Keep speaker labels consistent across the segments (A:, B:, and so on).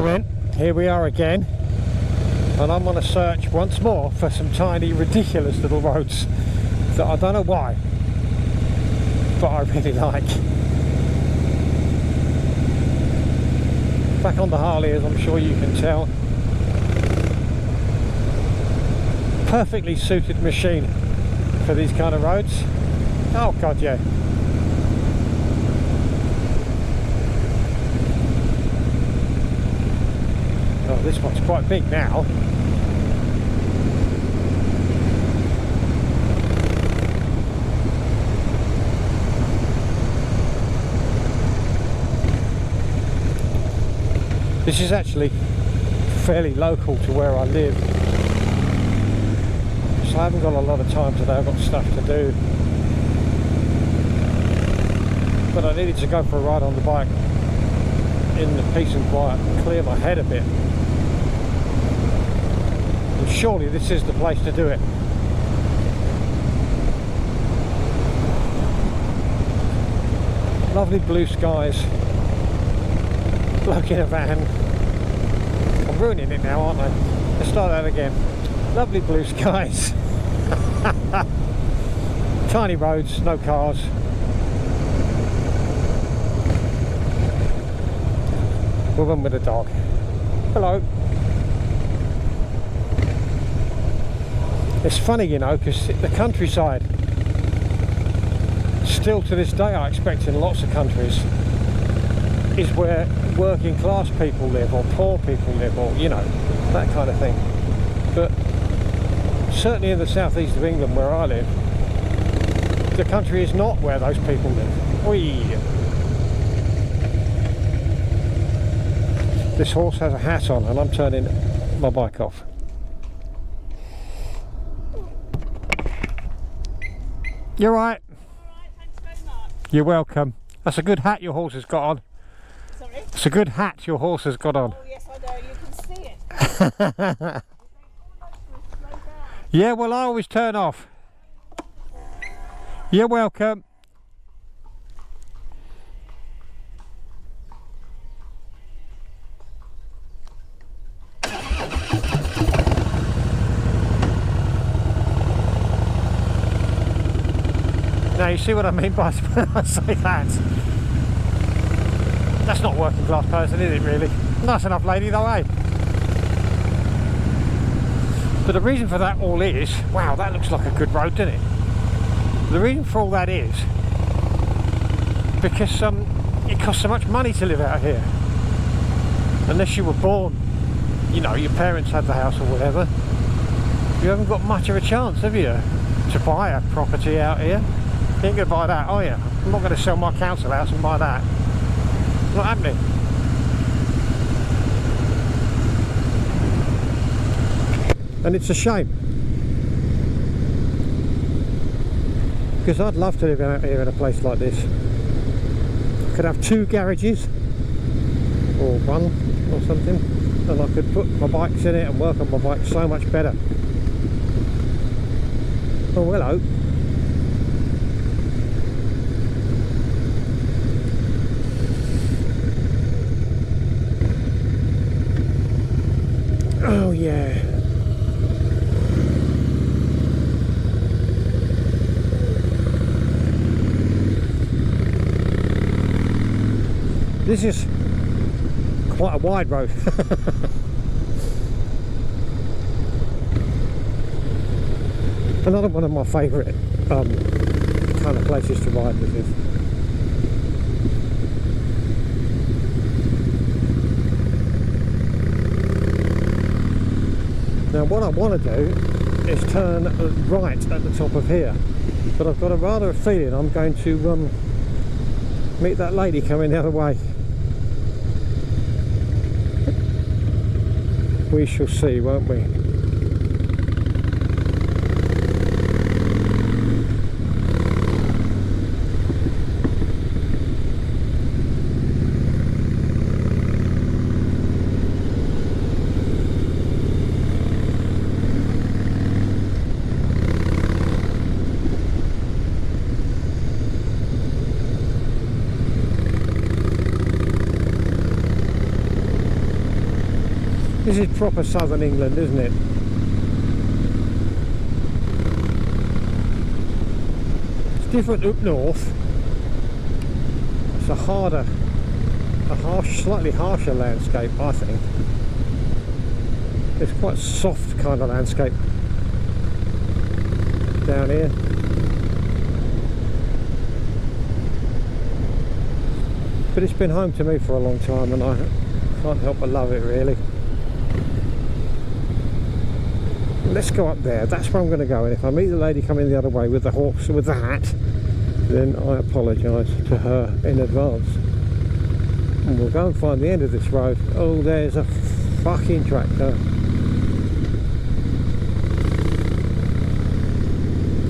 A: gentlemen, here we are again, and I'm on a search once more for some tiny ridiculous little roads that I don't know why, but I really like. Back on the Harley, as I'm sure you can tell. Perfectly suited machine for these kind of roads. Oh god, yeah. Oh, this one's quite big now. This is actually fairly local to where I live, so I haven't got a lot of time today. I've got stuff to do, but I needed to go for a ride on the bike in the peace and quiet and clear my head a bit. And surely this is the place to do it. Lovely blue skies. Bloke in a van. I'm ruining it now, aren't I? Let's start that again. Lovely blue skies. Tiny roads, no cars. Woman with a dog. Hello. It's funny, you know, because the countryside, still to this day I expect in lots of countries, is where working class people live, or poor people live, or, you know, that kind of thing. But certainly in the southeast of England where I live, the country is not where those people live. Whee! This horse has a hat on and I'm turning my bike off. You're right.
B: Alright, thanks very much.
A: You're welcome. That's a good hat your horse has got on.
B: Sorry?
A: It's a good hat your horse has got on.
B: Oh yes, I know, you can see it.
A: Yeah, well, I always turn off. You're welcome. Now you see what I mean by when I say that. That's not working class person, is it really? Nice enough lady though, eh? But the reason for that all is, wow, that looks like a good road, doesn't it? The reason for all that is because it costs so much money to live out here. Unless you were born, you know, your parents had the house or whatever, you haven't got much of a chance, have you, to buy a property out here? You ain't going to buy that, are you? I'm not going to sell my council house and buy that. It's not happening. And it's a shame, because I'd love to live out here in a place like this. I could have 2 garages or 1 or something, and I could put my bikes in it and work on my bike so much better. Oh, hello. Oh yeah. This is quite a wide road. Another one of my favourite kind of places to ride this is. Now what I want to do is turn right at the top of here, but I've got a rather a feeling I'm going to meet that lady coming the other way. We shall see, won't we? This is proper southern England, isn't it? It's different up north. It's a slightly harsher landscape, I think. It's quite soft kind of landscape down here. But it's been home to me for a long time, and I can't help but love it, really. Let's go up there. That's where I'm going to go. And if I meet the lady coming the other way with the horse, with the hat, then I apologise to her in advance. And we'll go and find the end of this road. Oh, there's a fucking tractor.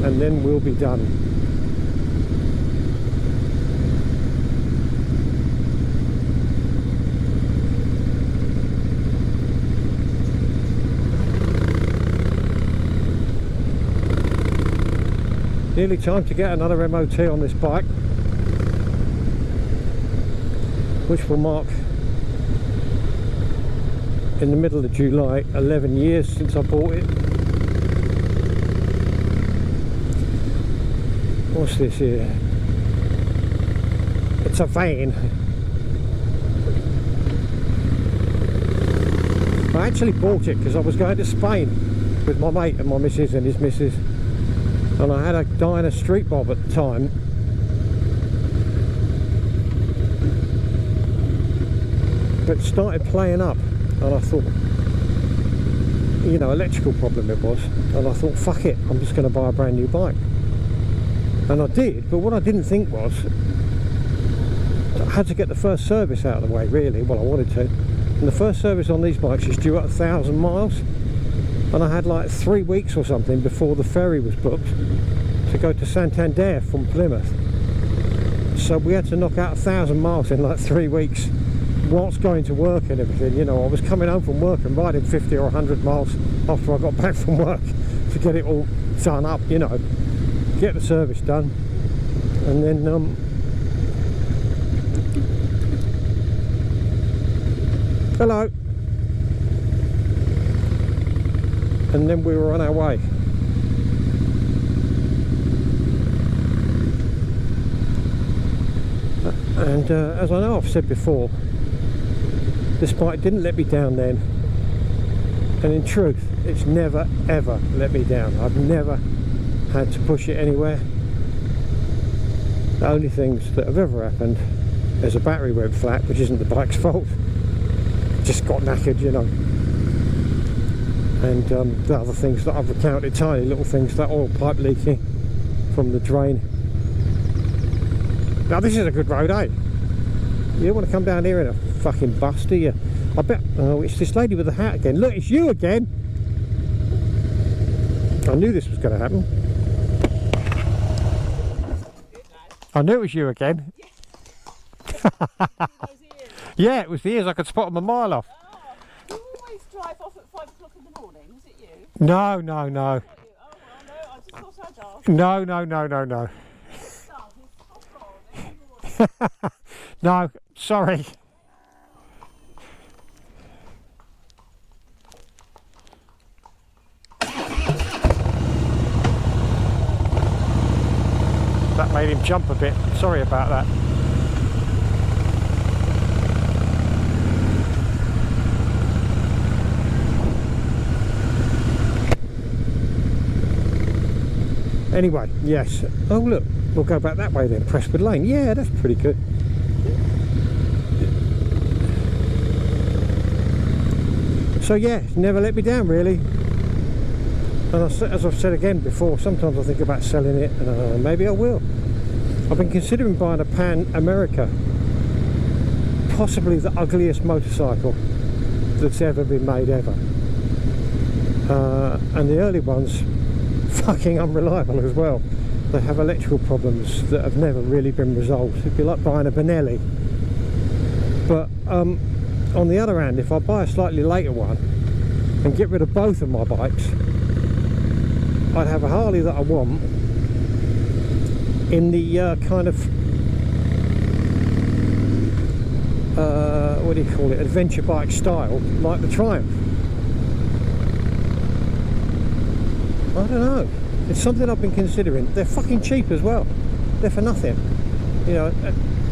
A: And then we'll be done. Nearly time to get another MOT on this bike, which will mark, in the middle of July, 11 years since I bought it. What's this here? It's a van. I actually bought it because I was going to Spain with my mate and my missus and his missus. And I had a Dyna Street Bob at the time. But it started playing up, and I thought, you know, electrical problem it was. And I thought, fuck it, I'm just going to buy a brand new bike. And I did, but what I didn't think was, I had to get the first service out of the way, really. Well, I wanted to. And the first service on these bikes is due at 1,000 miles. And I had like 3 weeks or something before the ferry was booked to go to Santander from Plymouth. So we had to knock out 1,000 miles in like 3 weeks whilst going to work and everything. You know, I was coming home from work and riding 50 or 100 miles after I got back from work to get it all done up, you know, get the service done. And then hello. And then we were on our way. And as I know I've said before, this bike didn't let me down then, and in truth it's never ever let me down. I've never had to push it anywhere. The only things that have ever happened is a battery went flat, which isn't the bike's fault, it just got knackered, you know. And the other things that I've recounted, tiny little things, that oil pipe leaking from the drain. Now this is a good road, eh? You don't want to come down here in a fucking bus, do you? I bet. Oh, it's this lady with the hat again. Look, it's you again. I knew this was going to happen. I knew it was you again. Yeah, it was the ears. I could spot them a mile off.
B: You always drive off at 5 o'clock in the morning, is it you?
A: No.
B: Oh, well, no, I just thought I'd ask.
A: No. No, sorry. That made him jump a bit. Sorry about that. Anyway, yes. Oh look, we'll go back that way then. Prestwood Lane. Yeah, that's pretty good. So yeah, never let me down really. And as I've said again before, sometimes I think about selling it, and maybe I will. I've been considering buying a Pan America, possibly the ugliest motorcycle that's ever been made ever. And the early ones, fucking unreliable as well. They have electrical problems that have never really been resolved. It'd be like buying a Benelli. But on the other hand, if I buy a slightly later one and get rid of both of my bikes, I'd have a Harley that I want in the kind of what do you call it, adventure bike style, like the Triumph. I don't know. It's something I've been considering. They're fucking cheap as well. They're for nothing. You know,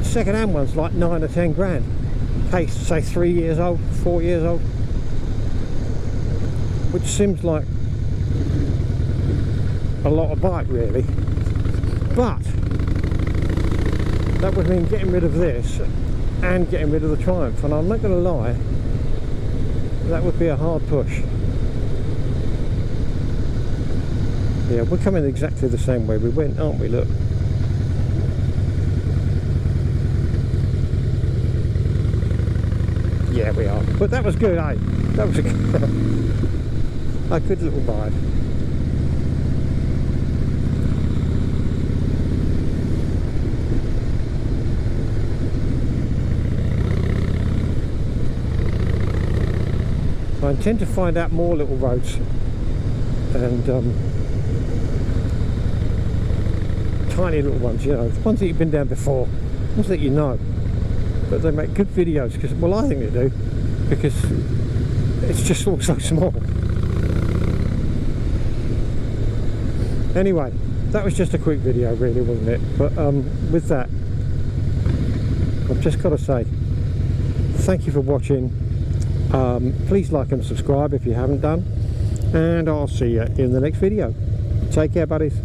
A: second-hand ones like 9 or 10 grand. Case, say 3 years old, 4 years old. Which seems like a lot of bike, really. But that would mean getting rid of this and getting rid of the Triumph. And I'm not going to lie, that would be a hard push. Yeah, we're coming exactly the same way we went, aren't we? Look. Yeah, we are. But that was good, eh? That was a good little ride. I intend to find out more little roads and tiny little ones, you know, the ones that you've been down before, ones that you know, but they make good videos because, well, I think they do, because it's just all so small. Anyway, that was just a quick video, really, wasn't it? But with that, I've just got to say thank you for watching. Please like and subscribe if you haven't done, and I'll see you in the next video. Take care, buddies.